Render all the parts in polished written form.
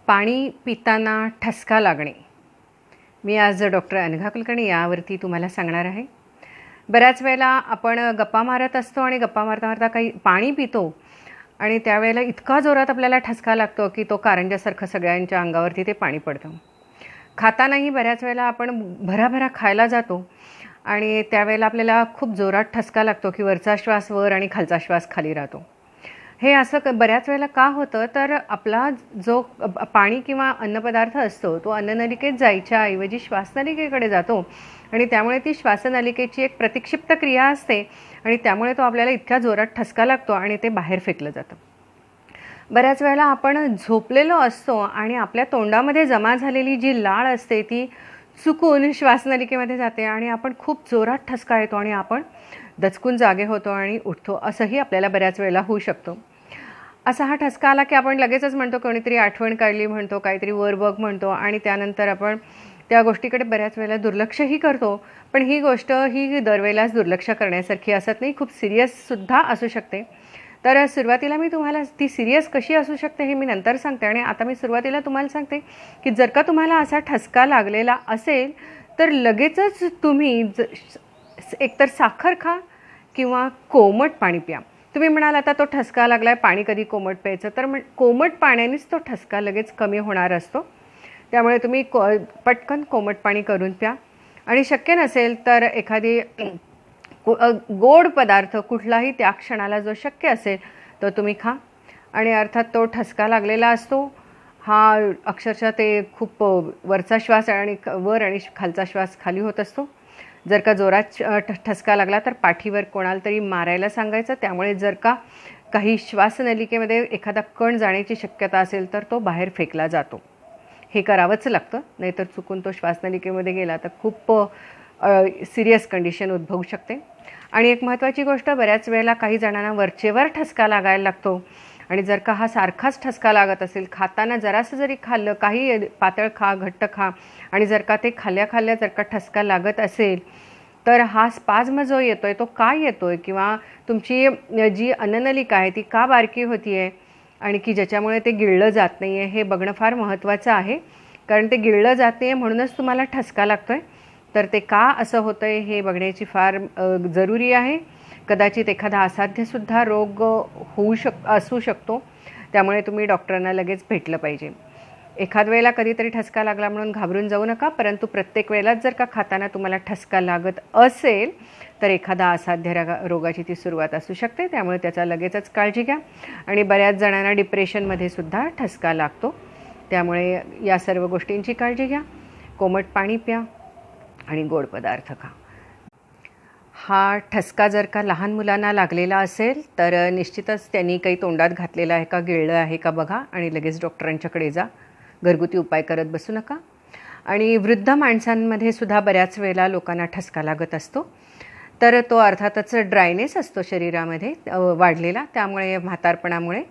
पाणी पिताना ठसका लागणे. मी आज डॉक्टर अनघा कुलकर्णी यावरती तुम्हाला सांगणार आहे. बऱ्याच वेळेला आपण गप्पा मारत असतो आणि गप्पा मारता मारता काही पाणी पितो आणि त्यावेळेला इतका जोरात आपल्याला ठसका लागतो की तो कारंजासारखं सगळ्यांच्या अंगावरती ते पाणी पडतं. खातानाही बऱ्याच वेळेला आपण भराभरा खायला जातो आणि त्यावेळेला आपल्याला खूप जोरात ठसका लागतो की वरचा श्वास वर आणि खालचा श्वास खाली राहतो. हे असं बऱ्याच वेळेला का होतं, तर आपला जो पाणी किंवा अन्नपदार्थ असतो तो अन्ननलिकेत जायच्या ऐवजी श्वासनलिकेकडे जातो आणि त्यामुळे ती श्वासनलिकेची एक प्रतिक्षिप्त क्रिया असते आणि त्यामुळे तो आपल्याला इतक्या जोरात ठसका लागतो आणि ते बाहेर फेकलं जातं. बऱ्याच वेळेला आपण झोपलेलो असतो आणि आपल्या तोंडामध्ये जमा झालेली जी लाळ असते ती चुकून श्वासनलिकेमध्ये जाते आणि आपण खूप जोरात ठसका येतो आणि आपण दचकून जागे होतो आणि उठतो. असंही आपल्याला बऱ्याच वेळेला होऊ शकतो. असा हा ठसका आला की आपण लगेचच म्हणतो कोणीतरी आठवण काढली म्हणतो, काहीतरी वर बघ म्हणतो आणि त्यानंतर आपण त्या गोष्टीकडे बऱ्याच वेळेला दुर्लक्षही करतो. पण ही गोष्ट ही दरवेळेलाच दुर्लक्ष करण्यासारखी असत नाही, खूप सिरियससुद्धा असू शकते. तर सुरुवातीला मी तुम्हाला ती सिरियस कशी असू शकते हे मी नंतर सांगते. आणि आता मी सुरुवातीला तुम्हाला सांगते की जर का तुम्हाला असा ठसका लागलेला असेल तर लगेचच तुम्ही एकतर साखर खा किंवा कोमट पाणी प्या. तुम्ही म्हणाल आता तो ठसका लागला आहे, पाणी कधी कोमट प्यायचं, तर कोमट पाण्यानेच तो ठसका लगेच कमी होणार असतो. त्यामुळे तुम्ही पटकन कोमट पाणी करून प्या. आणि शक्य नसेल तर एखादी गोड पदार्थ कुठलाही त्या क्षणाला जो शक्य असेल तो तुम्ही खा. आणि अर्थात तो ठसका लागलेला असतो हा अक्षरशः ते खूप वरचा श्वास आणि वर आणि खालचा श्वास खाली होत असतो. जर का जोरात ठसका लागला तर पाठीवर कोणाला तरी मारायला सांगायचं. त्यामुळे जर का काही श्वासनलिकेमध्ये एखादा कण जाण्याची शक्यता असेल तर तो बाहेर फेकला जातो. हे करावंच लागतं, नाहीतर चुकून तो श्वासनलिकेमध्ये गेला तर खूप सिरियस कंडिशन उद्भवू शकते. आणि एक महत्त्वाची गोष्ट, बऱ्याच वेळेला काही जणांना वरचेवर ठसका लागायला लागतो आणि जर का हा सारखाच ठसका लागत असेल, खाताना जरासं जरी खाल्लं, काही पातळ खा घट्ट खा आणि जर का ते खाल्ल्या जर का ठसका लागत असेल तर हा स्पाझ्म जो येतो आहे तो का येतो आहे किंवा तुमची जी अन्ननलिका आहे ती का बारकी होती आहे आणि की ज्याच्यामुळे ते गिळलं जात नाही आहे हे बघणं फार महत्त्वाचं आहे. कारण ते गिळलं जात नाही आहे म्हणूनच तुम्हाला ठसका लागतो आहे. तर ते का असं होतं आहे हे बघण्याची फार जरुरी आहे. कदाचित एखादा असाध्यसुद्धा रोग असू शकतो. त्यामुळे तुम्ही डॉक्टरांना लगेच भेटलं पाहिजे. एखाद वेळेला कधीतरी ठसका लागला म्हणून घाबरून जाऊ नका, परंतु प्रत्येक वेळेलाच जर का खाताना तुम्हाला ठसका लागत असेल तर एखादा असाध्य रोगाची ती सुरुवात असू शकते. त्यामुळे त्याचा लगेचच काळजी घ्या. आणि बऱ्याच जणांना डिप्रेशनमध्ये सुद्धा ठसका लागतो. त्यामुळे या सर्व गोष्टींची काळजी घ्या. कोमट पाणी प्या आणि गोड पदार्थ खा. हा ठसका जर का लहान मुलांना लागलेला असेल तर निश्चितच त्यांनी काही तोंडात घातलेलं आहे का, गिळलं आहे का बघा आणि लगेच डॉक्टरांच्याकडे जा. घरगुती उपाय करत बसू नका. आणि वृद्ध माणसांमध्ये सुद्धा बऱ्याच वेळेला लोकांना ठसका लागत असतो. तर तो अर्थातच ड्रायनेस असतो शरीरामध्ये वाढलेला, त्यामुळे म्हातारपणामुळे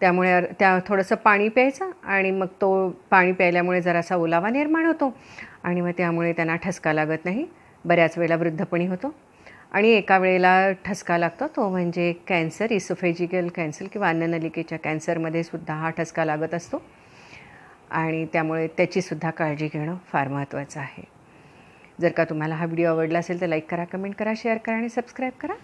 त्या थोडंसं पाणी प्यायचं आणि मग तो पाणी प्यायल्यामुळे जरासा ओलावा निर्माण होतो आणि मग त्यामुळे त्यांना ठसका लागत नाही. बऱ्याच वेळेला वृद्धपणी होतो. आणि एका वेळेला ठसका लागतो तो म्हणजे कॅन्सर, इसोफेजिकल कॅन्सर किंवा अन्ननलिकेच्या कॅन्सरमध्ये सुद्धा हा ठसका लागत असतो. आणि त्यामुळे त्याचीसुद्धा काळजी घेणं फार महत्त्वाचं आहे. जर का तुम्हाला हा व्हिडिओ आवडला असेल तर लाईक करा, कमेंट करा, शेअर करा आणि सबस्क्राईब करा.